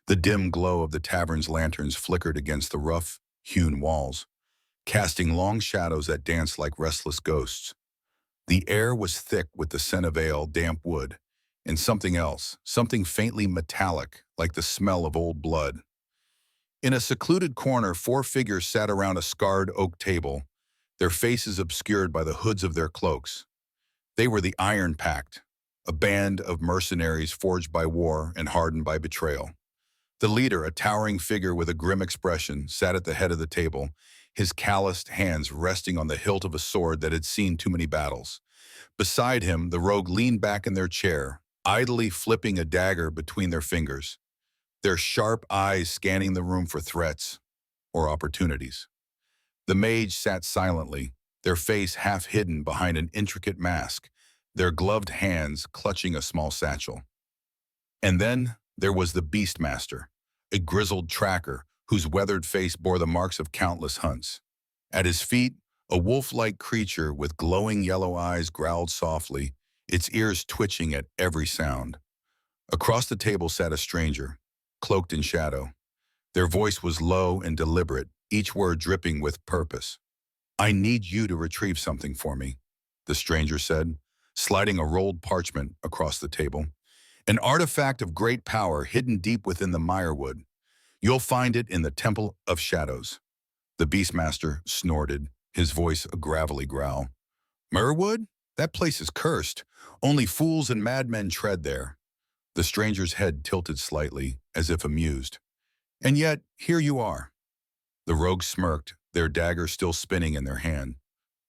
The dim glow of the tavern's lanterns flickered against the rough-hewn walls, casting long shadows that danced like restless ghosts. The air was thick with the scent of ale, damp wood, and something else, something faintly metallic, like the smell of old blood. In a secluded corner, four figures sat around a scarred oak table, their faces obscured by the hoods of their cloaks. They were the Iron Pact, a band of mercenaries forged by war and hardened by betrayal. The leader, a towering figure with a grim expression, sat at the head of the table, his calloused hands resting on the hilt of a sword that had seen too many battles. Beside him, the rogue leaned back in their chair, idly flipping a dagger between their fingers, their sharp eyes scanning the room for threats or opportunities. The mage sat silently, their face half hidden behind an intricate mask, their gloved hands clutching a small satchel. And then there was the Beastmaster, a grizzled tracker whose weathered face bore the marks of countless hunts. At his feet, a wolf-like creature with glowing yellow eyes growled softly, its ears twitching at every sound. Across the table sat a stranger, cloaked in shadow. Their voice was low and deliberate, each word dripping with purpose. "I need you to retrieve something for me," the stranger said, sliding a rolled parchment across the table. "An artifact of great power hidden deep within the Mirewood. You'll find it in the Temple of Shadows." The Beastmaster snorted, his voice a gravelly growl. "Mirewood? That place is cursed. Only fools and madmen tread there." The stranger's head tilted slightly, as if amused. "And yet, here you are." The rogue smirked, their dagger still spinning in their hand.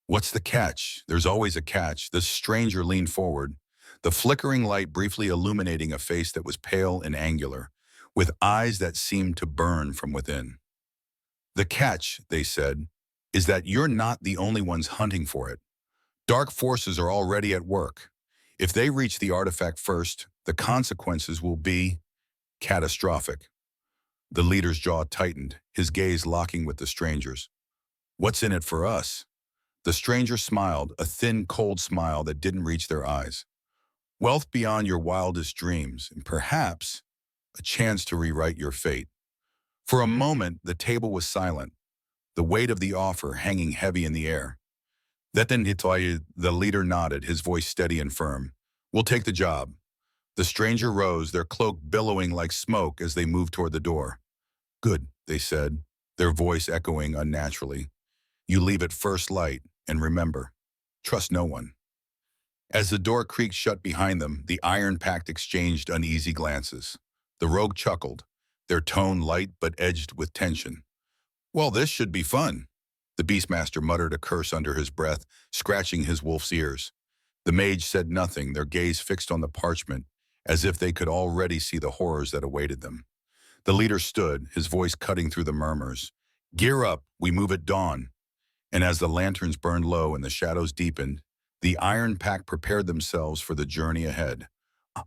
"What's the catch? There's always a catch." The stranger leaned forward, the flickering light briefly illuminating a face that was pale and angular, with eyes that seemed to burn from within. "The catch," they said, "is that you're not the only ones hunting for it. Dark forces are already at work. If they reach the artifact first, the consequences will be catastrophic." The leader's jaw tightened, his gaze locking with the stranger's. "What's in it for us?" The stranger smiled, a thin, cold smile that didn't reach their eyes. "Wealth beyond your wildest dreams, and perhaps a chance to rewrite your fate." For a moment, the table was silent, the weight of the offer hanging heavy in the air. "Then the leader nodded, his voice steady and firm. "We'll take the job." The stranger rose, their cloak billowing like smoke as they moved toward the door. "Good," they said, their voice echoing unnaturally. "You leave at first light, and remember, trust no one." As the door creaked shut behind them, the Iron Pact exchanged uneasy glances. The rogue chuckled, their tone light but edged with tension. "Well, this should be fun." The Beastmaster muttered a curse under his breath, scratching his wolf's ears. The mage said nothing, their gaze fixed on the parchment, as if they could already see the horrors that awaited them. The leader stood, his voice cutting through the murmurs. "Gear up, we move at dawn." And as the lanterns burned low and the shadows deepened, the Iron Pact prepared themselves for the journey ahead,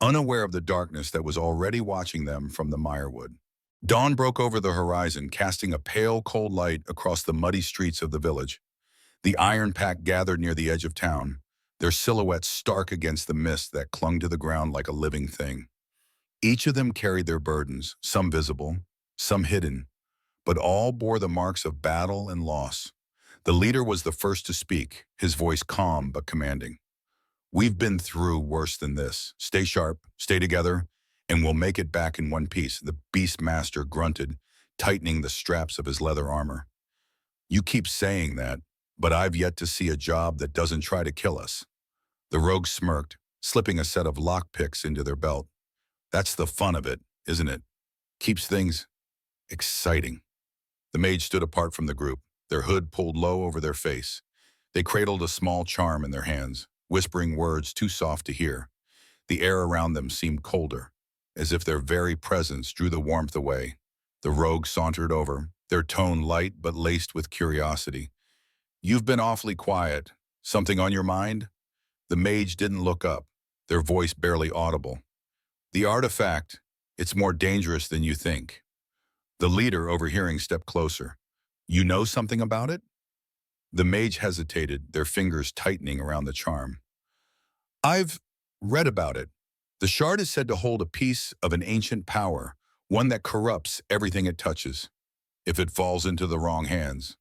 unaware of the darkness that was already watching them from the Mirewood. Dawn broke over the horizon, casting a pale, cold light across the muddy streets of the village. The Iron Pact gathered near the edge of town, their silhouettes stark against the mist that clung to the ground like a living thing. Each of them carried their burdens, some visible, some hidden, but all bore the marks of battle and loss. The leader was the first to speak, his voice calm but commanding. "We've been through worse than this. Stay sharp, stay together, and we'll make it back in one piece." The Beastmaster grunted, tightening the straps of his leather armor. "You keep saying that, but I've yet to see a job that doesn't try to kill us." The rogue smirked, slipping a set of lockpicks into their belt. "That's the fun of it, isn't it? Keeps things exciting." The mage stood apart from the group, their hood pulled low over their face. They cradled a small charm in their hands, whispering words too soft to hear. The air around them seemed colder, as if their very presence drew the warmth away. The rogue sauntered over, their tone light but laced with curiosity. "You've been awfully quiet. Something on your mind?" The mage didn't look up, their voice barely audible. "The artifact, it's more dangerous than you think." The leader, overhearing, stepped closer. "You know something about it?" The mage hesitated, their fingers tightening around the charm. "I've read about it. The shard is said to hold a piece of an ancient power, one that corrupts everything it touches, if it falls into the wrong hands.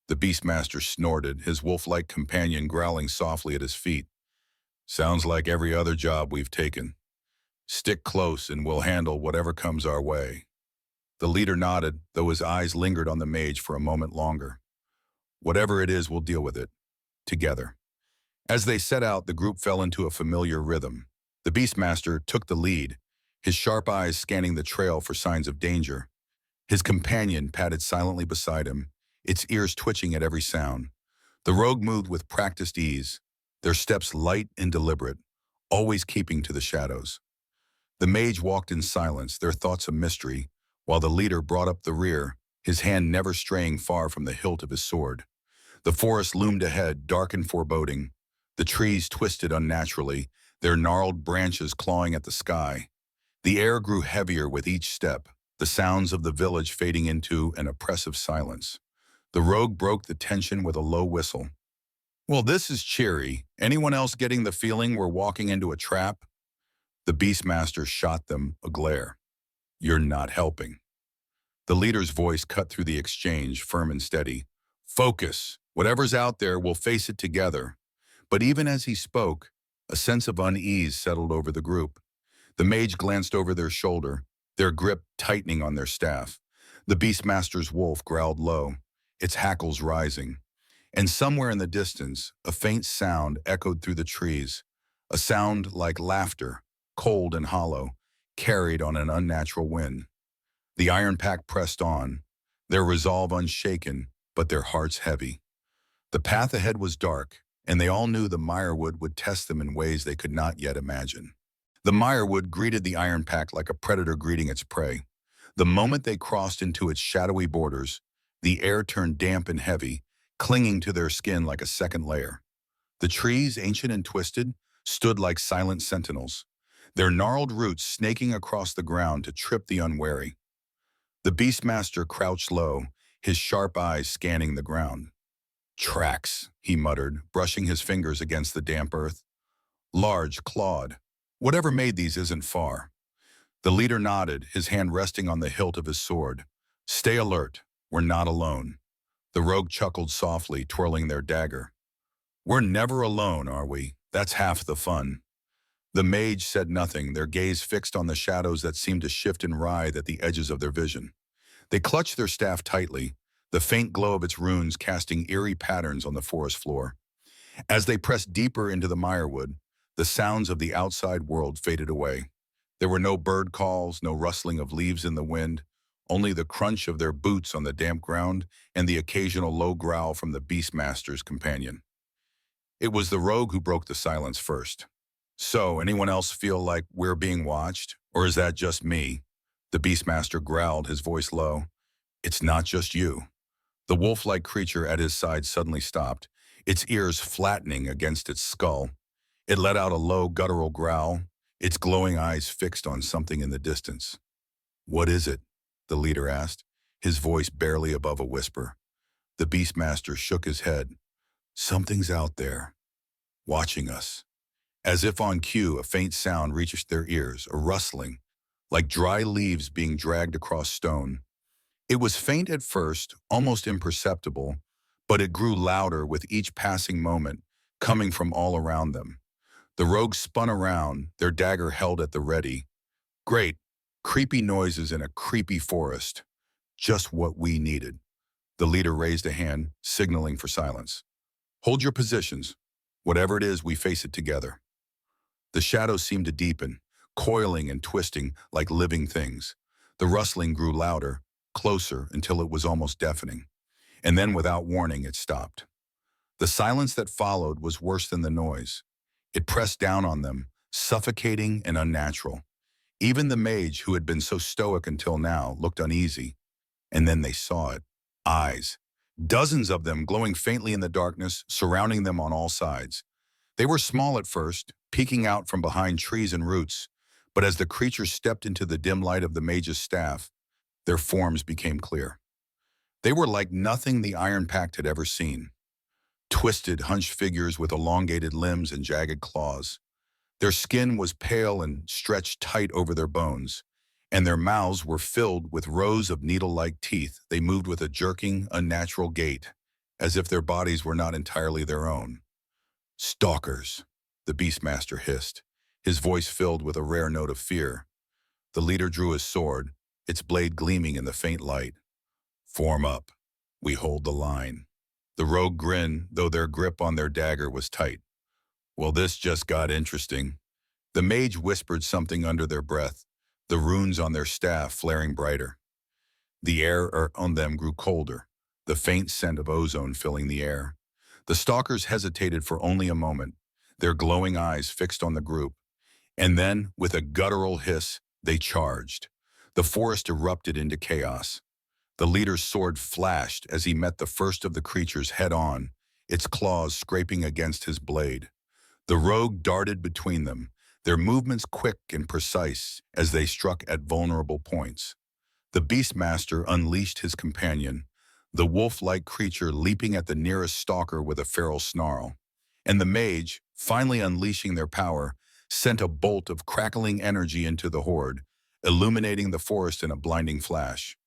The Beastmaster snorted, his wolf-like companion growling softly at his feet. Sounds like every other job we've taken. Stick close and we'll handle whatever comes our way. The leader nodded, though his eyes lingered on the mage for a moment longer. Whatever it is, we'll deal with it. Together. As they set out, the group fell into a familiar rhythm. The Beastmaster took the lead, his sharp eyes scanning the trail for signs of danger. His companion padded silently beside him, its ears twitching at every sound. The rogue moved with practiced ease, their steps light and deliberate, always keeping to the shadows. The mage walked in silence, their thoughts a mystery, while the leader brought up the rear, his hand never straying far from the hilt of his sword. The forest loomed ahead, dark and foreboding. The trees twisted unnaturally, their gnarled branches clawing at the sky. The air grew heavier with each step, the sounds of the village fading into an oppressive silence. The rogue broke the tension with a low whistle. Well, this is cheery. Anyone else getting the feeling we're walking into a trap? The Beastmaster shot them a glare. You're not helping. The leader's voice cut through the exchange, firm and steady. Focus. Whatever's out there, we'll face it together. But even as he spoke, a sense of unease settled over the group. The mage glanced over their shoulder, their grip tightening on their staff. The Beastmaster's wolf growled low, its hackles rising. And somewhere in the distance, a faint sound echoed through the trees, a sound like laughter, cold and hollow, carried on an unnatural wind. The Iron Pact pressed on, their resolve unshaken, but their hearts heavy. The path ahead was dark, and they all knew the Mirewood would test them in ways they could not yet imagine. The Mirewood greeted the Iron Pact like a predator greeting its prey. The moment they crossed into its shadowy borders, the air turned damp and heavy, clinging to their skin like a second layer. The trees, ancient and twisted, stood like silent sentinels, their gnarled roots snaking across the ground to trip the unwary. The Beastmaster crouched low, his sharp eyes scanning the ground. Tracks, he muttered, brushing his fingers against the damp earth. Large, clawed. Whatever made these isn't far. The leader nodded, his hand resting on the hilt of his sword. Stay alert. We're not alone. The rogue chuckled softly, twirling their dagger. We're never alone, are we? That's half the fun. The mage said nothing, their gaze fixed on the shadows that seemed to shift and writhe at the edges of their vision. They clutched their staff tightly, the faint glow of its runes casting eerie patterns on the forest floor. As they pressed deeper into the Mirewood, the sounds of the outside world faded away. There were no bird calls, no rustling of leaves in the wind, only the crunch of their boots on the damp ground and the occasional low growl from the Beastmaster's companion. It was the rogue who broke the silence first. So, anyone else feel like we're being watched? Or is that just me? The Beastmaster growled, his voice low. It's not just you. The wolf-like creature at his side suddenly stopped, its ears flattening against its skull. It let out a low, guttural growl, its glowing eyes fixed on something in the distance. What is it? The leader asked, his voice barely above a whisper. The Beastmaster shook his head. Something's out there, watching us. As if on cue, a faint sound reached their ears, a rustling, like dry leaves being dragged across stone. It was faint at first, almost imperceptible, but it grew louder with each passing moment, coming from all around them. The rogues spun around, their dagger held at the ready. Great, creepy noises in a creepy forest. Just what we needed. The leader raised a hand, signaling for silence. Hold your positions. Whatever it is, we face it together. The shadows seemed to deepen, coiling and twisting like living things. The rustling grew louder, closer until it was almost deafening. And then without warning, it stopped. The silence that followed was worse than the noise. It pressed down on them, suffocating and unnatural. Even the mage, who had been so stoic until now, looked uneasy. And then they saw it. Eyes. Dozens of them glowing faintly in the darkness, surrounding them on all sides. They were small at first, peeking out from behind trees and roots, but as the creatures stepped into the dim light of the mage's staff, their forms became clear. They were like nothing the Iron Pact had ever seen. Twisted, hunched figures with elongated limbs and jagged claws. Their skin was pale and stretched tight over their bones, and their mouths were filled with rows of needle-like teeth. They moved with a jerking, unnatural gait, as if their bodies were not entirely their own. "Stalkers," the Beastmaster hissed, his voice filled with a rare note of fear. The leader drew his sword, its blade gleaming in the faint light. "Form up. We hold the line." The rogue grinned, though their grip on their dagger was tight. "Well, this just got interesting." The mage whispered something under their breath, the runes on their staff flaring brighter. The air on them grew colder, the faint scent of ozone filling the air. The stalkers hesitated for only a moment, their glowing eyes fixed on the group. And then, with a guttural hiss, they charged. The forest erupted into chaos. The leader's sword flashed as he met the first of the creatures head-on, its claws scraping against his blade. The rogue darted between them, their movements quick and precise as they struck at vulnerable points. The Beastmaster unleashed his companion, the wolf-like creature leaping at the nearest stalker with a feral snarl. And the mage, finally unleashing their power, sent a bolt of crackling energy into the horde, illuminating the forest in a blinding flash.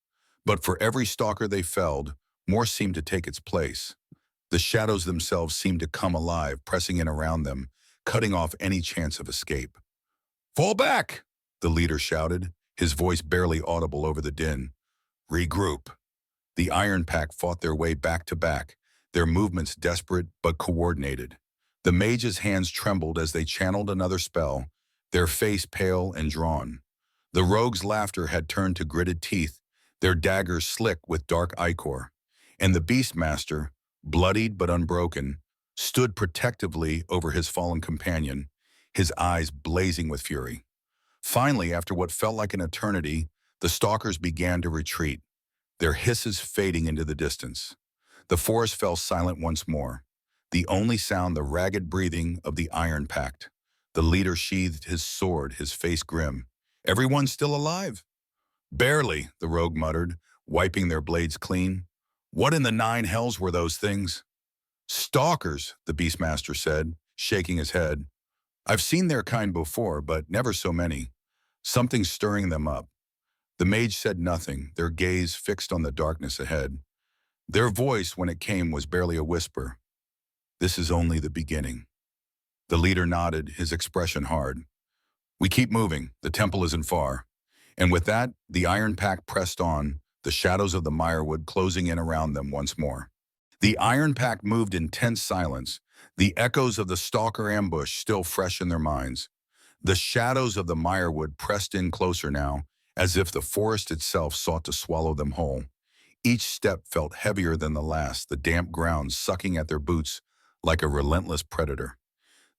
But for every stalker they felled, more seemed to take its place. The shadows themselves seemed to come alive, pressing in around them, cutting off any chance of escape. "Fall back!" the leader shouted, his voice barely audible over the din. "Regroup." The Iron Pact fought their way back to back, their movements desperate but coordinated. The mage's hands trembled as they channeled another spell, their face pale and drawn. The rogue's laughter had turned to gritted teeth, their daggers slick with dark ichor. And the Beastmaster, bloodied but unbroken, stood protectively over his fallen companion, his eyes blazing with fury. Finally, after what felt like an eternity, the stalkers began to retreat, their hisses fading into the distance. The forest fell silent once more, the only sound the ragged breathing of the Iron Pact. The leader sheathed his sword, his face grim. "Everyone still alive?" "Barely," the rogue muttered, wiping their blades clean. "What in the nine hells were those things?" "Stalkers," the Beastmaster said, shaking his head. "I've seen their kind before, but never so many. Something's stirring them up." The mage said nothing, their gaze fixed on the darkness ahead. Their voice, when it came, was barely a whisper. "This is only the beginning." The leader nodded, his expression hard. "We keep moving. The temple isn't far." And with that, the Iron Pact pressed on, the shadows of the Mirewood closing in around them once more. The Iron Pact moved in tense silence, the echoes of the stalker ambush still fresh in their minds. The shadows of the Mirewood pressed in closer now, as if the forest itself sought to swallow them whole. Each step felt heavier than the last, the damp ground sucking at their boots like a relentless predator.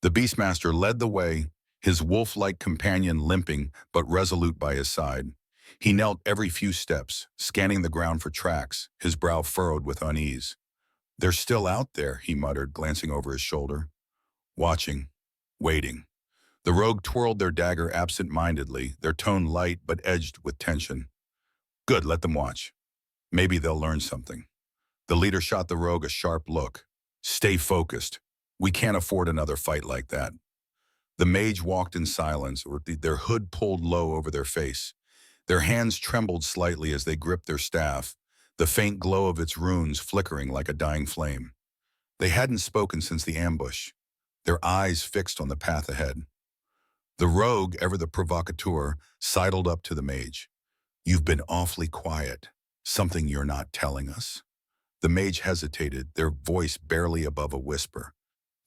The Beastmaster led the way, his wolf-like companion limping but resolute by his side. He knelt every few steps, scanning the ground for tracks, his brow furrowed with unease. "They're still out there," he muttered, glancing over his shoulder. "Watching, waiting." The rogue twirled their dagger absent-mindedly, their tone light but edged with tension. "Good, let them watch. Maybe they'll learn something." The leader shot the rogue a sharp look. "Stay focused. We can't afford another fight like that." The mage walked in silence, their hood pulled low over their face. Their hands trembled slightly as they gripped their staff, the faint glow of its runes flickering like a dying flame. They hadn't spoken since the ambush, their eyes fixed on the path ahead. The rogue, ever the provocateur, sidled up to the mage. "You've been awfully quiet. Something you're not telling us?" The mage hesitated, their voice barely above a whisper.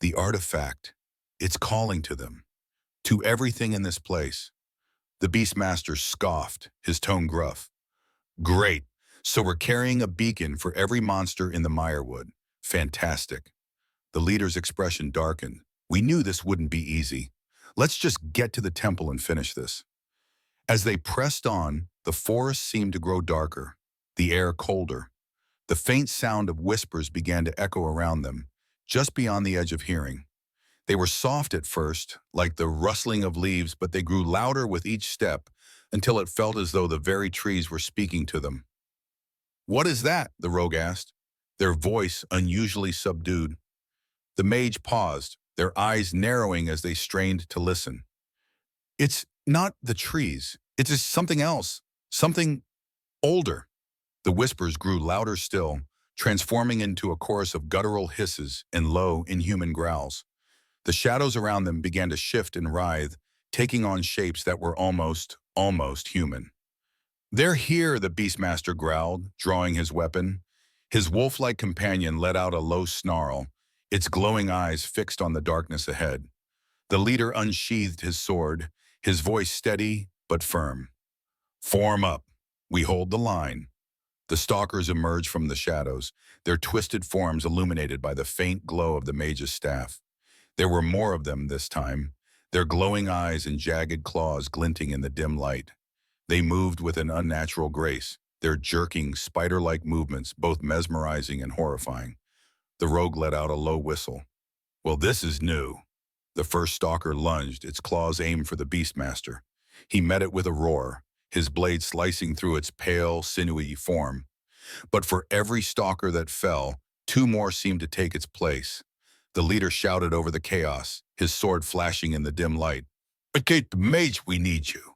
"The artifact, it's calling to them, to everything in this place." The Beastmaster scoffed, his tone gruff. "Great, so we're carrying a beacon for every monster in the Mirewood. Fantastic." The leader's expression darkened. "We knew this wouldn't be easy. Let's just get to the temple and finish this." As they pressed on, the forest seemed to grow darker, the air colder. The faint sound of whispers began to echo around them, just beyond the edge of hearing. They were soft at first, like the rustling of leaves, but they grew louder with each step until it felt as though the very trees were speaking to them. "What is that?" the rogue asked, their voice unusually subdued. The mage paused, their eyes narrowing as they strained to listen. "It's not the trees. It is something else, something older. The whispers grew louder still, transforming into a chorus of guttural hisses and low, inhuman growls. The shadows around them began to shift and writhe, taking on shapes that were almost human. "They're here," the Beastmaster growled, drawing his weapon. His wolf-like companion let out a low snarl, its glowing eyes fixed on the darkness ahead. The leader unsheathed his sword, his voice steady but firm. "Form up. We hold the line." The stalkers emerged from the shadows, their twisted forms illuminated by the faint glow of the mage's staff. There were more of them this time, their glowing eyes and jagged claws glinting in the dim light. They moved with an unnatural grace, their jerking, spider-like movements both mesmerizing and horrifying. The rogue let out a low whistle. "Well, this is new." The first stalker lunged, its claws aimed for the Beastmaster. He met it with a roar, his blade slicing through its pale, sinewy form. But for every stalker that fell, two more seemed to take its place. The leader shouted over the chaos, his sword flashing in the dim light. "But Kate, the mage, we need you."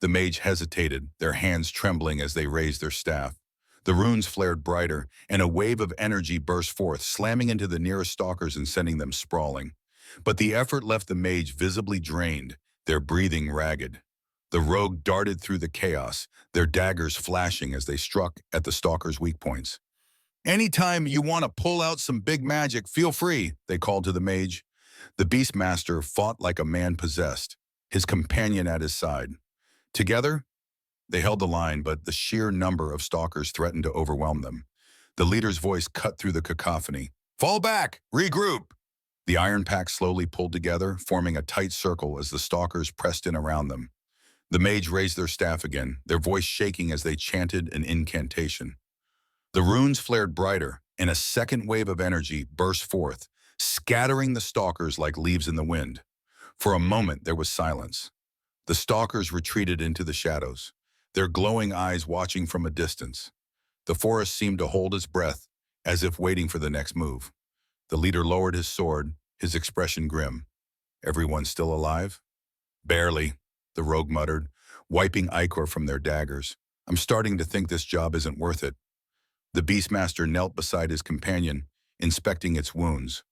The mage hesitated, their hands trembling as they raised their staff. The runes flared brighter, and a wave of energy burst forth, slamming into the nearest stalkers and sending them sprawling. But the effort left the mage visibly drained, their breathing ragged. The rogue darted through the chaos, their daggers flashing as they struck at the stalkers' weak points. "Anytime you want to pull out some big magic, feel free," they called to the mage. The Beastmaster fought like a man possessed, his companion at his side. Together, they held the line, but the sheer number of stalkers threatened to overwhelm them. The leader's voice cut through the cacophony. "Fall back! Regroup!" The Iron Pact slowly pulled together, forming a tight circle as the stalkers pressed in around them. The mage raised their staff again, their voice shaking as they chanted an incantation. The runes flared brighter, and a second wave of energy burst forth, scattering the stalkers like leaves in the wind. For a moment, there was silence. The stalkers retreated into the shadows, their glowing eyes watching from a distance. The forest seemed to hold its breath, as if waiting for the next move. The leader lowered his sword, his expression grim. "Everyone still alive?" "Barely," the rogue muttered, wiping ichor from their daggers. "I'm starting to think this job isn't worth it." The Beastmaster knelt beside his companion, inspecting its wounds.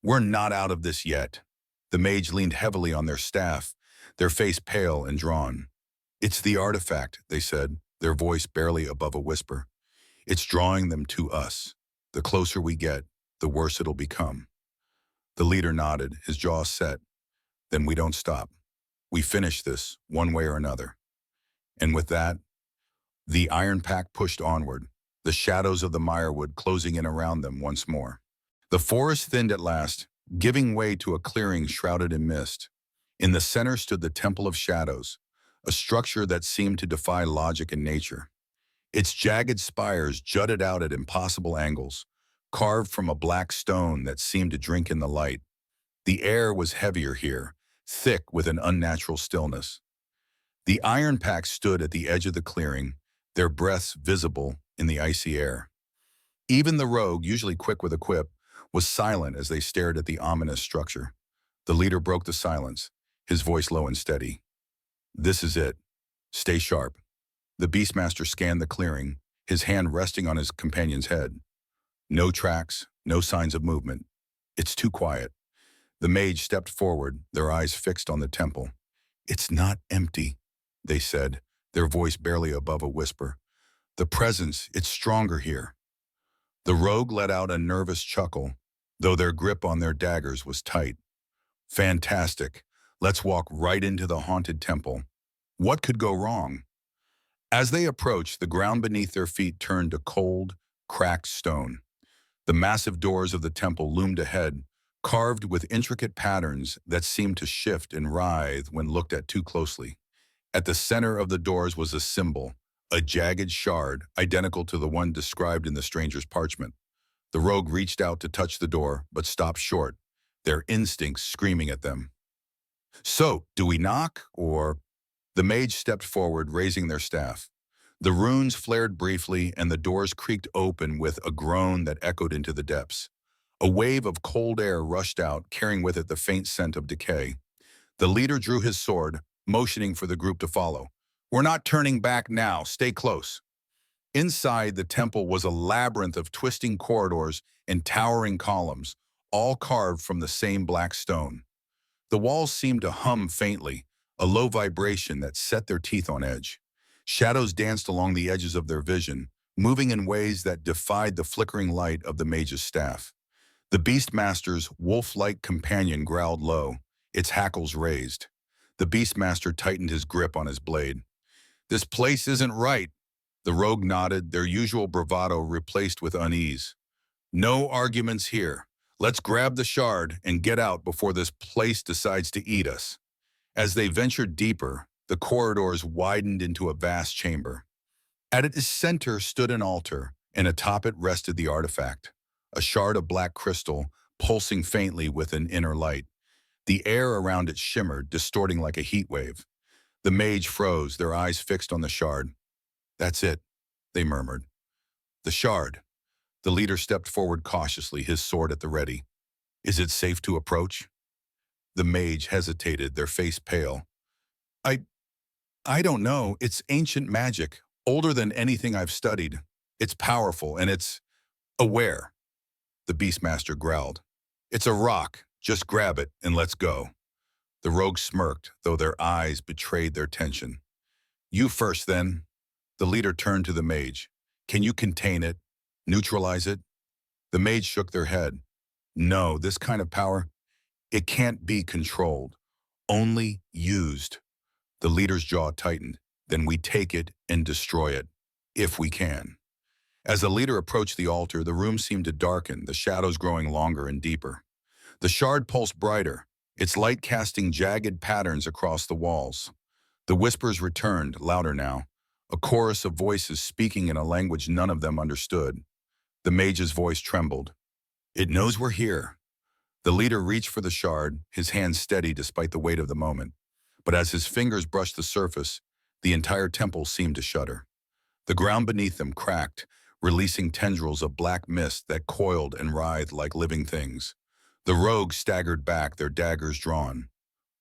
"We're not out of this yet." The mage leaned heavily on their staff, their face pale and drawn. "It's the artifact," they said, their voice barely above a whisper. "It's drawing them to us. The closer we get, the worse it'll become." The leader nodded, his jaw set. "Then we don't stop. We finish this, one way or another." And with that, the Iron Pact pushed onward, the shadows of the Mirewood closing in around them once more. The forest thinned at last, giving way to a clearing shrouded in mist. In the center stood the Temple of Shadows, a structure that seemed to defy logic and nature. Its jagged spires jutted out at impossible angles, carved from a black stone that seemed to drink in the light. The air was heavier here, thick with an unnatural stillness. The Iron Pact stood at the edge of the clearing, their breaths visible in the icy air. Even the rogue, usually quick with a quip, was silent as they stared at the ominous structure. The leader broke the silence, his voice low and steady. "This is it. Stay sharp." The Beastmaster scanned the clearing, his hand resting on his companion's head. No tracks, no signs of movement. "It's too quiet." The mage stepped forward, their eyes fixed on the temple. "It's not empty," they said, their voice barely above a whisper. "The presence, it's stronger here." The rogue let out a nervous chuckle, though their grip on their daggers was tight. "Fantastic. Let's walk right into the haunted temple. What could go wrong?" As they approached, the ground beneath their feet turned to cold, cracked stone. The massive doors of the temple loomed ahead, carved with intricate patterns that seemed to shift and writhe when looked at too closely. At the center of the doors was a symbol, a jagged shard identical to the one described in the stranger's parchment. The rogue reached out to touch the door, but stopped short, their instincts screaming at them. "So, do we knock, or—" The mage stepped forward, raising their staff. The runes flared briefly, and the doors creaked open with a groan that echoed into the depths. A wave of cold air rushed out, carrying with it the faint scent of decay. The leader drew his sword, motioning for the group to follow. We're not turning back now. Stay close. Inside the temple was a labyrinth of twisting corridors and towering columns, all carved from the same black stone. The walls seemed to hum faintly, a low vibration that set their teeth on edge. Shadows danced along the edges of their vision, moving in ways that defied the flickering light of the mage's staff. The Beastmaster's wolf-like companion growled low, its hackles raised. The Beastmaster tightened his grip on his blade. "This place isn't right." The rogue nodded, their usual bravado replaced with unease. "No arguments here. Let's grab the shard and get out before this place decides to eat us." As they ventured deeper, the corridors widened into a vast chamber. At its center stood an altar, and atop it rested the artifact, a shard of black crystal pulsing faintly with an inner light. The air around it shimmered, distorting like a heat wave. The mage froze, their eyes fixed on the shard. "That's it," they murmured. "The shard." The leader stepped forward cautiously, his sword at the ready. "Is it safe to approach?" The mage hesitated, their face pale. I I don't know. It's ancient magic, older than anything I've studied. It's powerful, and it's aware." The Beastmaster growled. "It's a rock. Just grab it, and let's go." The rogue smirked, though their eyes betrayed their tension. "You first, then." The leader turned to the mage. "Can you contain it? Neutralize it?" The mage shook their head. "No, this kind of power, it can't be controlled. Only used." The leader's jaw tightened. "Then we take it and destroy it, if we can." As the leader approached the altar, the room seemed to darken, the shadows growing longer and deeper. The shard pulsed brighter, its light casting jagged patterns across the walls. The whispers returned, louder now, a chorus of voices speaking in a language none of them understood. The mage's voice trembled. "It knows we're here." The leader reached for the shard, his hand steady despite the weight of the moment. But as his fingers brushed the surface, the entire temple seemed to shudder. The ground beneath them cracked, releasing tendrils of black mist that coiled and writhed like living things. The rogues staggered back, their daggers drawn.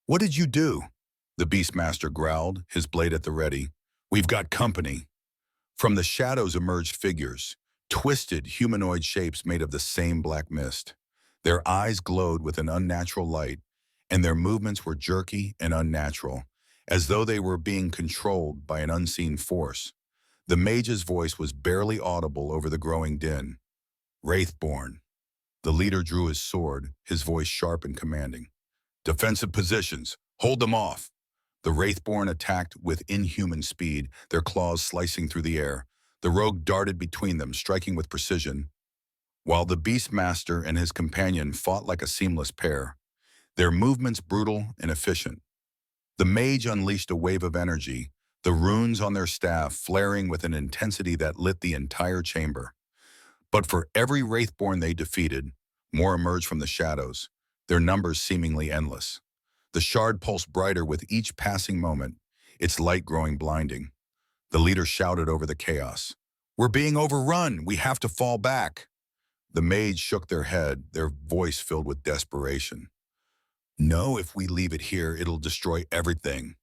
"What did you do?" The Beastmaster growled, his blade at the ready. "We've got company." From the shadows emerged figures, twisted humanoid shapes made of the same black mist. Their eyes glowed with an unnatural light, and their movements were jerky and unnatural, as though they were being controlled by an unseen force. The mage's voice was barely audible over the growing din. "Wraithborn." The leader drew his sword, his voice sharp and commanding. "Defensive positions. Hold them off." The Wraithborn attacked with inhuman speed, their claws slicing through the air. The rogue darted between them, striking with precision, while the Beastmaster and his companion fought like a seamless pair, their movements brutal and efficient. The mage unleashed a wave of energy, the runes on their staff flaring with an intensity that lit the entire chamber. But for every Wraithborn they defeated, more emerged from the shadows, their numbers seemingly endless. The shard pulsed brighter with each passing moment, its light growing blinding. The leader shouted over the chaos. "We're being overrun! We have to fall back!" The mage shook their head, their voice filled with desperation. "No, if we leave it here, it'll destroy everything."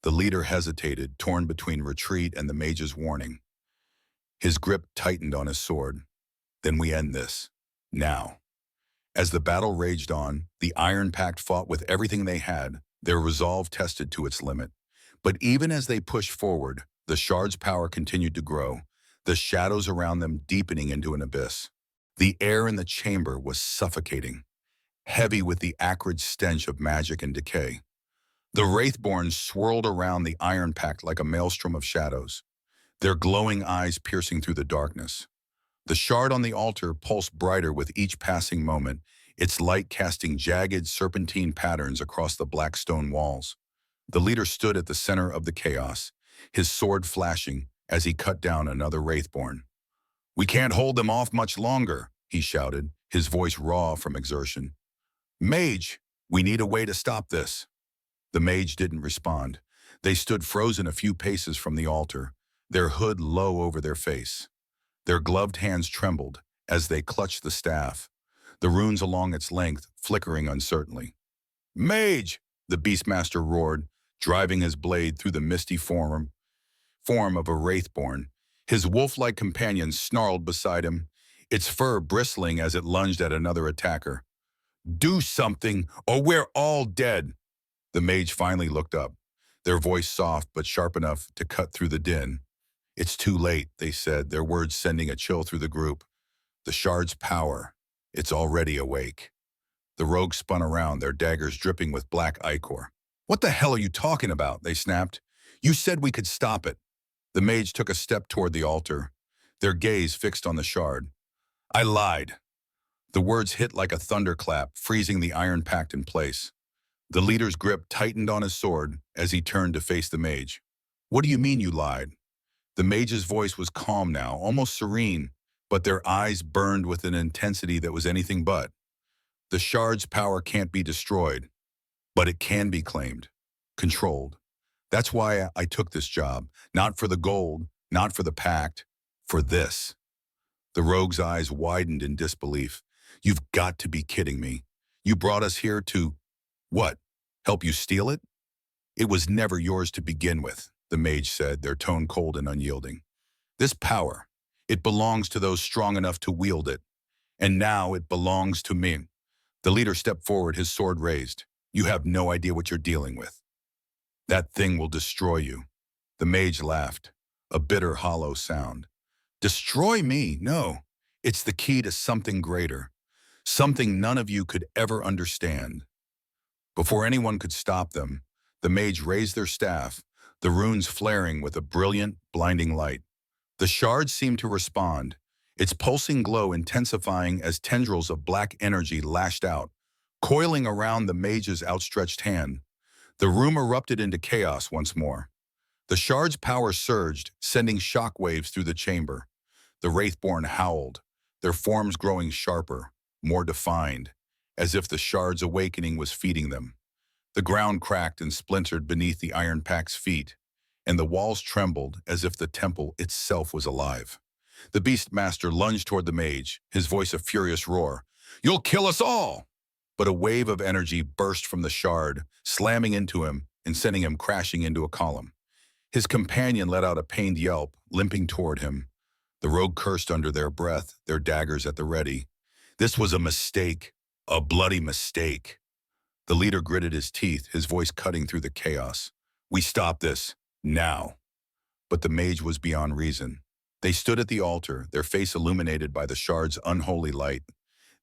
The leader hesitated, torn between retreat and the mage's warning. His grip tightened on his sword. "Then we end this. Now." As the battle raged on, the Iron Pact fought with everything they had, their resolve tested to its limit. But even as they pushed forward, the shard's power continued to grow, the shadows around them deepening into an abyss. The air in the chamber was suffocating, heavy with the acrid stench of magic and decay. The Wraithborn swirled around the Iron Pact like a maelstrom of shadows, their glowing eyes piercing through the darkness. The shard on the altar pulsed brighter with each passing moment, its light casting jagged serpentine patterns across the black stone walls. The leader stood at the center of the chaos, his sword flashing as he cut down another Wraithborn. "We can't hold them off much longer," he shouted, his voice raw from exertion. "Mage, we need a way to stop this." The mage didn't respond. They stood frozen a few paces from the altar, their hood low over their face. Their gloved hands trembled as they clutched the staff, the runes along its length flickering uncertainly. "Mage!" the Beastmaster roared, driving his blade through the misty form form of a wraithborn. His wolf-like companion snarled beside him, its fur bristling as it lunged at another attacker. "Do something, or we're all dead!" The mage finally looked up, their voice soft but sharp enough to cut through the din. "It's too late," they said, their words sending a chill through the group. "The shard's power, it's already awake." The rogues spun around, their daggers dripping with black ichor. "What the hell are you talking about?" they snapped. "You said we could stop it." The mage took a step toward the altar, their gaze fixed on the shard. "I lied." The words hit like a thunderclap, freezing the Iron Pact in place. The leader's grip tightened on his sword as he turned to face the mage. "What do you mean you lied?" The mage's voice was calm now, almost serene, but their eyes burned with an intensity that was anything but. "The shard's power can't be destroyed, but it can be claimed, controlled. That's why I took this job, not for the gold, not for the pact, for this." The rogue's eyes widened in disbelief. "You've got to be kidding me. You brought us here to, what, help you steal it?" "It was never yours to begin with," the mage said, their tone cold and unyielding. "This power, it belongs to those strong enough to wield it, and now it belongs to me." The leader stepped forward, his sword raised. "You have no idea what you're dealing with. That thing will destroy you." The mage laughed, a bitter, hollow sound. "Destroy me? No. It's the key to something greater, something none of you could ever understand." Before anyone could stop them, the mage raised their staff, the runes flaring with a brilliant, blinding light. The shard seemed to respond, its pulsing glow intensifying as tendrils of black energy lashed out, coiling around the mage's outstretched hand. The room erupted into chaos once more. The shard's power surged, sending shockwaves through the chamber. The Wraithborn howled, their forms growing sharper, more defined, as if the shard's awakening was feeding them. The ground cracked and splintered beneath the Iron Pact's feet, and the walls trembled as if the temple itself was alive. The Beastmaster lunged toward the mage, his voice a furious roar. "You'll kill us all!" But a wave of energy burst from the shard, slamming into him and sending him crashing into a column. His companion let out a pained yelp, limping toward him. The rogue cursed under their breath, their daggers at the ready. This was a mistake, a bloody mistake. The leader gritted his teeth, his voice cutting through the chaos. "We stop this, now." But the mage was beyond reason. They stood at the altar, their face illuminated by the shard's unholy light,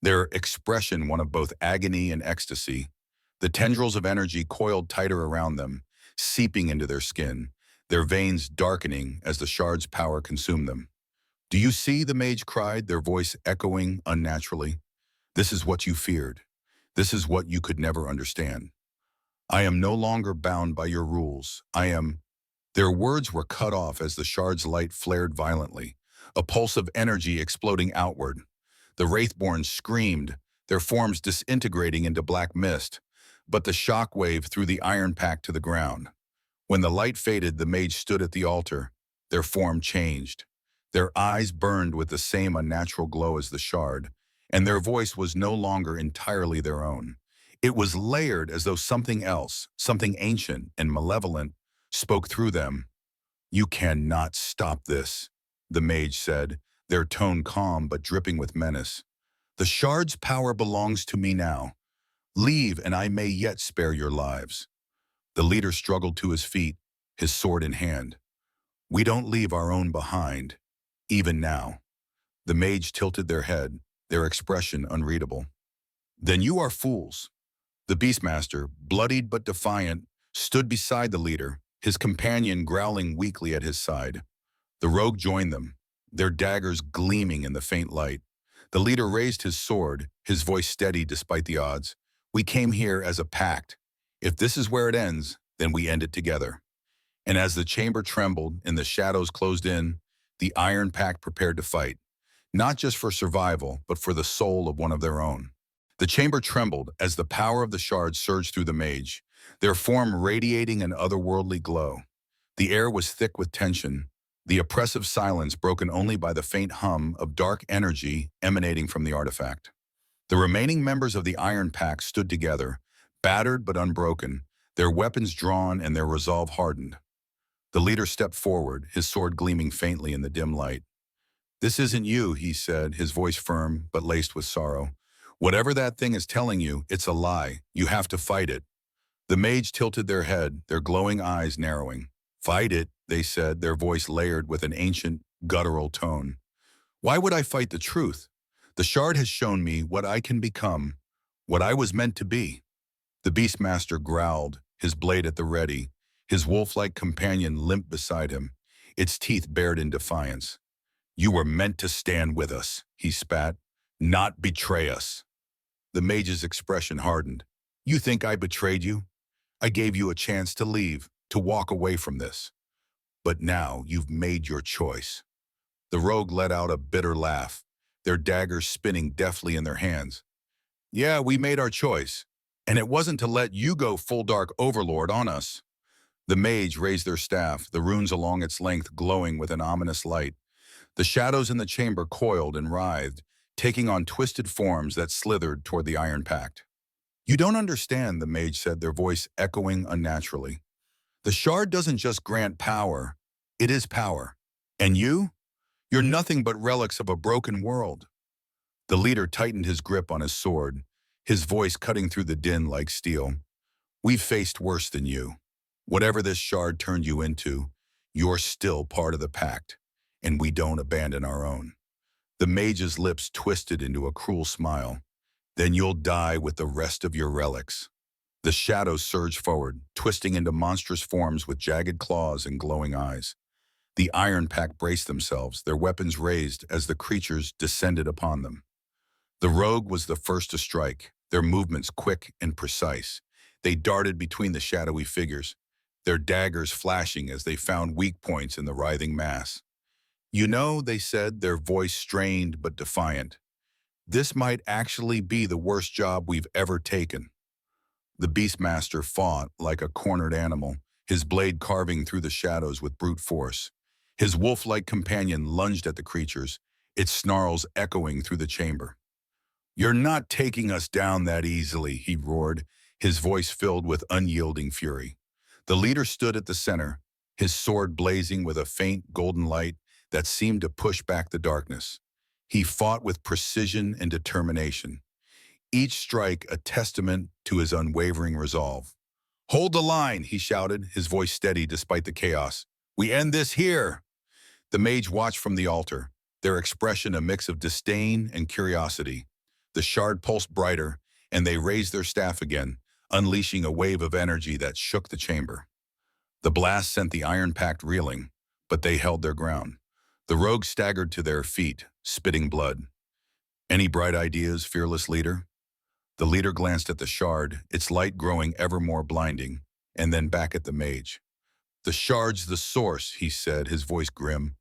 their expression one of both agony and ecstasy. The tendrils of energy coiled tighter around them, seeping into their skin, their veins darkening as the shard's power consumed them. "Do you see?" the mage cried, their voice echoing unnaturally. "This is what you feared. This is what you could never understand. I am no longer bound by your rules. I am—" Their words were cut off as the shard's light flared violently, a pulse of energy exploding outward. The Wraithborn screamed, their forms disintegrating into black mist, but the shockwave threw the Iron Pact to the ground. When the light faded, the mage stood at the altar. Their form changed. Their eyes burned with the same unnatural glow as the shard, and their voice was no longer entirely their own. It was layered as though something else, something ancient and malevolent, spoke through them. "You cannot stop this," the mage said, their tone calm but dripping with menace. "The shard's power belongs to me now. Leave, and I may yet spare your lives." The leader struggled to his feet, his sword in hand. "We don't leave our own behind, even now." The mage tilted their head, their expression unreadable. "Then you are fools." The Beastmaster, bloodied but defiant, stood beside the leader, his companion growling weakly at his side. The rogue joined them, their daggers gleaming in the faint light. The leader raised his sword, his voice steady despite the odds. "We came here as a pact. If this is where it ends, then we end it together." And as the chamber trembled and the shadows closed in, the Iron Pact prepared to fight, not just for survival, but for the soul of one of their own. The chamber trembled as the power of the shard surged through the mage, their form radiating an otherworldly glow. The air was thick with tension, the oppressive silence broken only by the faint hum of dark energy emanating from the artifact. The remaining members of the Iron Pact stood together, battered but unbroken, their weapons drawn and their resolve hardened. The leader stepped forward, his sword gleaming faintly in the dim light. "This isn't you," he said, his voice firm but laced with sorrow. "Whatever that thing is telling you, it's a lie. You have to fight it." The mage tilted their head, their glowing eyes narrowing. "Fight it," they said, their voice layered with an ancient, guttural tone. "Why would I fight the truth? The shard has shown me what I can become, what I was meant to be." The Beastmaster growled, his blade at the ready, his wolf-like companion limp beside him, its teeth bared in defiance. "You were meant to stand with us," he spat, "not betray us." The mage's expression hardened. "You think I betrayed you? I gave you a chance to leave, to walk away from this. But now you've made your choice." The rogue let out a bitter laugh, their daggers spinning deftly in their hands. "Yeah, we made our choice. And it wasn't to let you go full dark overlord on us." The mage raised their staff, the runes along its length glowing with an ominous light. The shadows in the chamber coiled and writhed, taking on twisted forms that slithered toward the Iron Pact. "You don't understand," the mage said, their voice echoing unnaturally. "The shard doesn't just grant power, it is power. And you're nothing but relics of a broken world." The leader tightened his grip on his sword, his voice cutting through the din like steel. "We've faced worse than you. Whatever this shard turned you into, you're still part of the pact, and we don't abandon our own." The mage's lips twisted into a cruel smile. "Then you'll die with the rest of your relics." The shadows surged forward, twisting into monstrous forms with jagged claws and glowing eyes. The Iron Pact braced themselves, their weapons raised as the creatures descended upon them. The rogue was the first to strike, their movements quick and precise. They darted between the shadowy figures, their daggers flashing as they found weak points in the writhing mass. "You know," they said, their voice strained but defiant, "this might actually be the worst job we've ever taken." The Beastmaster fought like a cornered animal, his blade carving through the shadows with brute force. His wolf-like companion lunged at the creatures, its snarls echoing through the chamber. "You're not taking us down that easily," he roared, his voice filled with unyielding fury. The leader stood at the center, his sword blazing with a faint golden light that seemed to push back the darkness. He fought with precision and determination, each strike a testament to his unwavering resolve. "Hold the line," he shouted, his voice steady despite the chaos. "We end this here." The mage watched from the altar, their expression a mix of disdain and curiosity. The shard pulsed brighter, and they raised their staff again, unleashing a wave of energy that shook the chamber. The blast sent the Iron Pact reeling, but they held their ground. The rogues staggered to their feet, spitting blood. "Any bright ideas, fearless leader?" The leader glanced at the shard, its light growing ever more blinding, and then back at the mage. "The shard's the source," he said, his voice grim.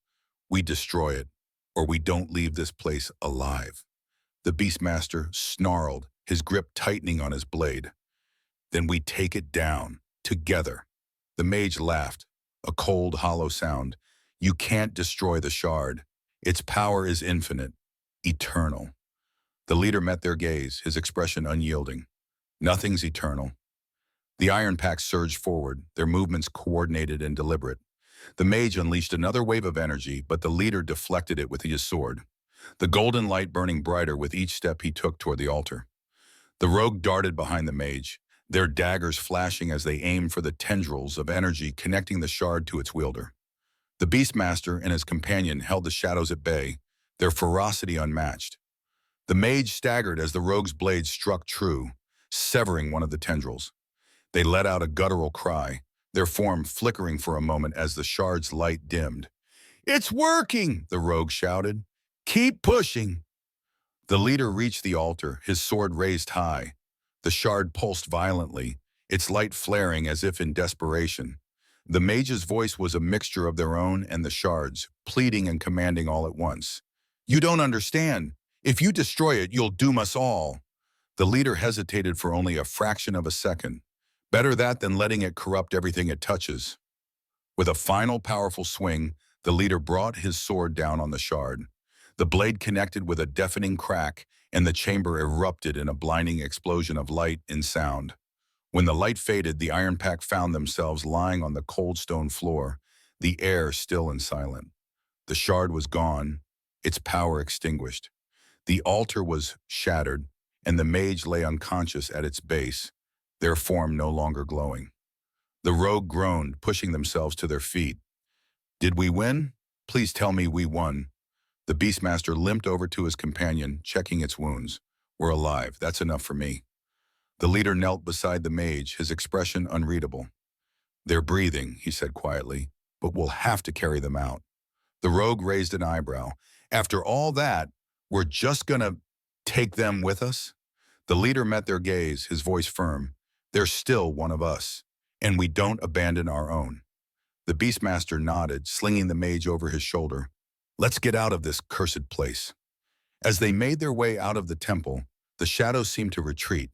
"We destroy it, or we don't leave this place alive." The Beastmaster snarled, his grip tightening on his blade. "Then we take it down, together." The mage laughed, a cold, hollow sound. "You can't destroy the shard. Its power is infinite, eternal." The leader met their gaze, his expression unyielding. "Nothing's eternal." The Iron Pact surged forward, their movements coordinated and deliberate. The mage unleashed another wave of energy, but the leader deflected it with his sword, the golden light burning brighter with each step he took toward the altar. The rogue darted behind the mage, their daggers flashing as they aimed for the tendrils of energy connecting the shard to its wielder. The Beastmaster and his companion held the shadows at bay, their ferocity unmatched. The mage staggered as the rogue's blade struck true, severing one of the tendrils. They let out a guttural cry, their form flickering for a moment as the shard's light dimmed. "It's working!" the rogue shouted. "Keep pushing!" The leader reached the altar, his sword raised high. The shard pulsed violently, its light flaring as if in desperation. The mage's voice was a mixture of their own and the shard's, pleading and commanding all at once. "You don't understand. If you destroy it, you'll doom us all." The leader hesitated for only a fraction of a second. Better that than letting it corrupt everything it touches. With a final powerful swing, the leader brought his sword down on the shard. The blade connected with a deafening crack, and the chamber erupted in a blinding explosion of light and sound. When the light faded, the Iron Pact found themselves lying on the cold stone floor, the air still and silent. The shard was gone, its power extinguished. The altar was shattered, and the mage lay unconscious at its base, their form no longer glowing. The rogue groaned, pushing themselves to their feet. Did we win? Please tell me we won. The Beastmaster limped over to his companion, checking its wounds. We're alive, that's enough for me. The leader knelt beside the mage, his expression unreadable. They're breathing, he said quietly, but we'll have to carry them out. The rogue raised an eyebrow. After all that, we're just gonna take them with us? The leader met their gaze, his voice firm. They're still one of us, and we don't abandon our own. The Beastmaster nodded, slinging the mage over his shoulder. Let's get out of this cursed place. As they made their way out of the temple, the shadows seemed to retreat.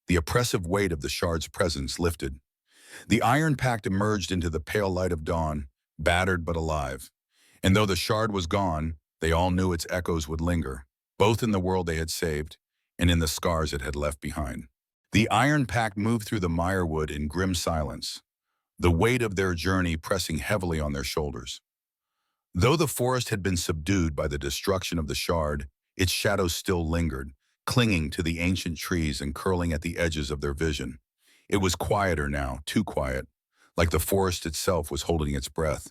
The oppressive weight of the shard's presence lifted. The Iron Pact emerged into the pale light of dawn, battered but alive. And though the shard was gone, they all knew its echoes would linger, both in the world they had saved and in the scars it had left behind. The Iron Pact moved through the Mirewood in grim silence, the weight of their journey pressing heavily on their shoulders. Though the forest had been subdued by the destruction of the shard, its shadows still lingered, clinging to the ancient trees and curling at the edges of their vision. It was quieter now, too quiet, like the forest itself was holding its breath.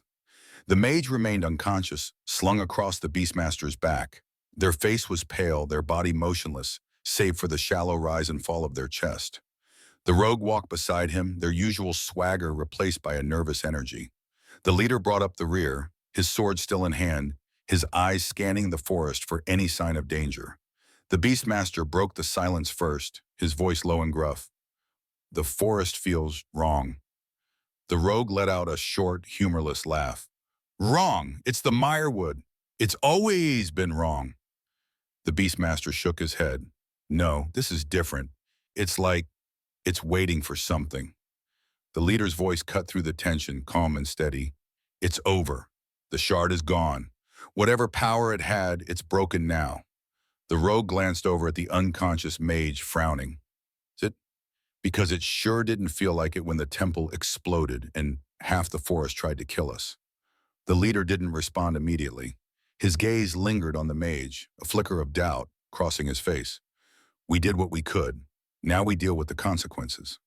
The mage remained unconscious, slung across the Beastmaster's back. Their face was pale, their body motionless, save for the shallow rise and fall of their chest. The rogue walked beside him, their usual swagger replaced by a nervous energy. The leader brought up the rear, his sword still in hand, his eyes scanning the forest for any sign of danger. The Beastmaster broke the silence first, his voice low and gruff. The forest feels wrong. The rogue let out a short, humorless laugh. Wrong! It's the Mirewood. It's always been wrong. The Beastmaster shook his head. No, this is different. It's like it's waiting for something. The leader's voice cut through the tension, calm and steady. It's over. The shard is gone. Whatever power it had, it's broken now. The rogue glanced over at the unconscious mage, frowning. Is it? Because it sure didn't feel like it when the temple exploded and half the forest tried to kill us. The leader didn't respond immediately. His gaze lingered on the mage, a flicker of doubt crossing his face. We did what we could. Now we deal with the consequences.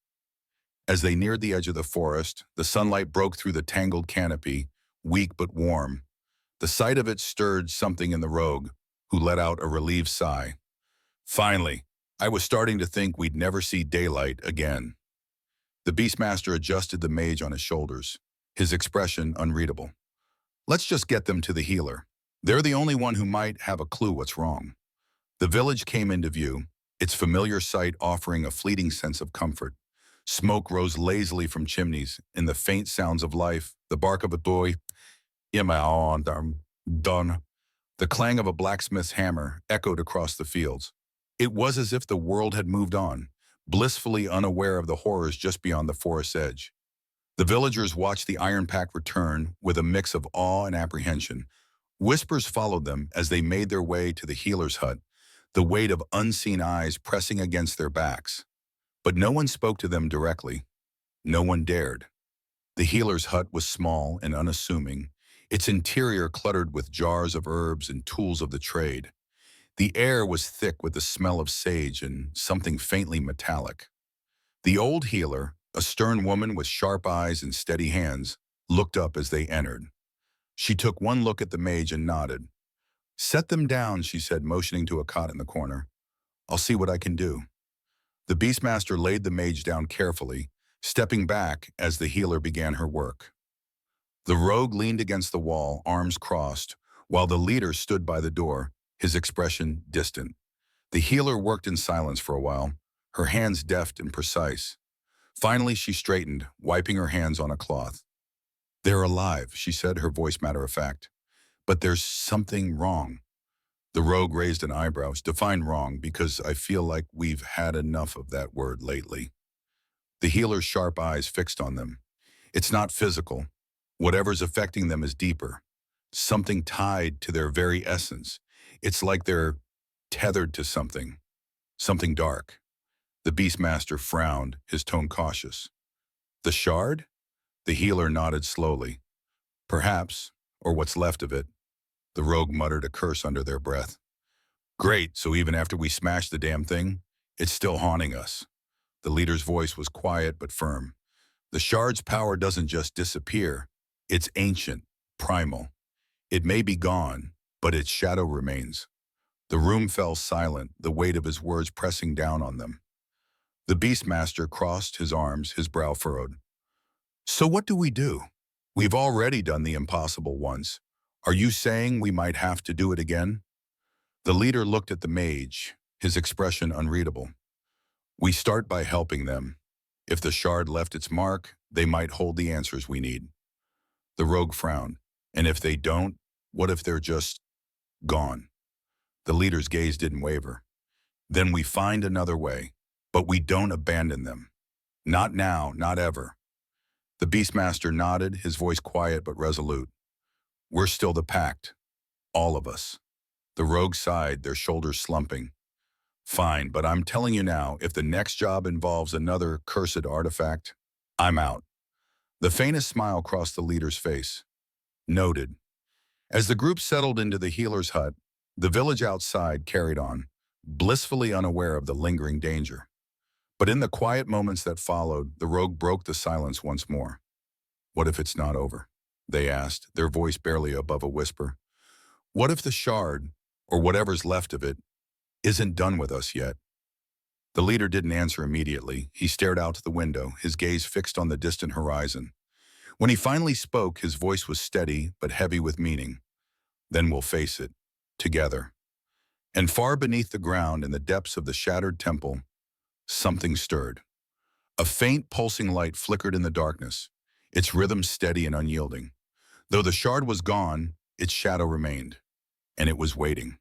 As they neared the edge of the forest, the sunlight broke through the tangled canopy, weak but warm. The sight of it stirred something in the rogue, who let out a relieved sigh. Finally, I was starting to think we'd never see daylight again. The Beastmaster adjusted the mage on his shoulders, his expression unreadable. Let's just get them to the healer. They're the only one who might have a clue what's wrong. The village came into view, its familiar sight offering a fleeting sense of comfort. Smoke rose lazily from chimneys, and the faint sounds of life, the bark of a boy, done. The clang of a blacksmith's hammer echoed across the fields. It was as if the world had moved on, blissfully unaware of the horrors just beyond the forest's edge. The villagers watched the Iron Pact return with a mix of awe and apprehension. Whispers followed them as they made their way to the healer's hut, the weight of unseen eyes pressing against their backs. But no one spoke to them directly. No one dared. The healer's hut was small and unassuming, its interior cluttered with jars of herbs and tools of the trade. The air was thick with the smell of sage and something faintly metallic. The old healer, a stern woman with sharp eyes and steady hands, looked up as they entered. She took one look at the mage and nodded. Set them down, she said, motioning to a cot in the corner. I'll see what I can do. The Beastmaster laid the mage down carefully, stepping back as the healer began her work. The rogue leaned against the wall, arms crossed, while the leader stood by the door, his expression distant. The healer worked in silence for a while, her hands deft and precise. Finally, she straightened, wiping her hands on a cloth. They're alive, she said, her voice matter-of-fact. But there's something wrong. The rogue raised an eyebrow. Define wrong, because I feel like we've had enough of that word lately. The healer's sharp eyes fixed on them. It's not physical. Whatever's affecting them is deeper. Something tied to their very essence. It's like they're tethered to something dark. The Beastmaster frowned, his tone cautious. The shard? The healer nodded slowly. Perhaps, or what's left of it. The rogue muttered a curse under their breath. Great, so even after we smash the damn thing, it's still haunting us. The leader's voice was quiet but firm. The shard's power doesn't just disappear. It's ancient, primal. It may be gone, but its shadow remains. The room fell silent, the weight of his words pressing down on them. The Beastmaster crossed his arms, his brow furrowed. So what do we do? We've already done the impossible once. Are you saying we might have to do it again? The leader looked at the mage, his expression unreadable. We start by helping them. If the shard left its mark, they might hold the answers we need. The rogue frowned. And if they don't, what if they're just gone? The leader's gaze didn't waver. Then we find another way, but we don't abandon them. Not now, not ever. The Beastmaster nodded, his voice quiet but resolute. We're still the pact. All of us. The rogue sighed, their shoulders slumping. Fine, but I'm telling you now, if the next job involves another cursed artifact, I'm out. The faintest smile crossed the leader's face. Noted. As the group settled into the healer's hut, the village outside carried on, blissfully unaware of the lingering danger. But in the quiet moments that followed, the rogue broke the silence once more. What if it's not over? They asked, their voice barely above a whisper. What if the shard, or whatever's left of it, isn't done with us yet? The leader didn't answer immediately. He stared out to the window, his gaze fixed on the distant horizon. When he finally spoke, his voice was steady but heavy with meaning. Then we'll face it, together. And far beneath the ground, in the depths of the shattered temple, something stirred. A faint pulsing light flickered in the darkness, its rhythm steady and unyielding. Though the shard was gone, its shadow remained, and it was waiting.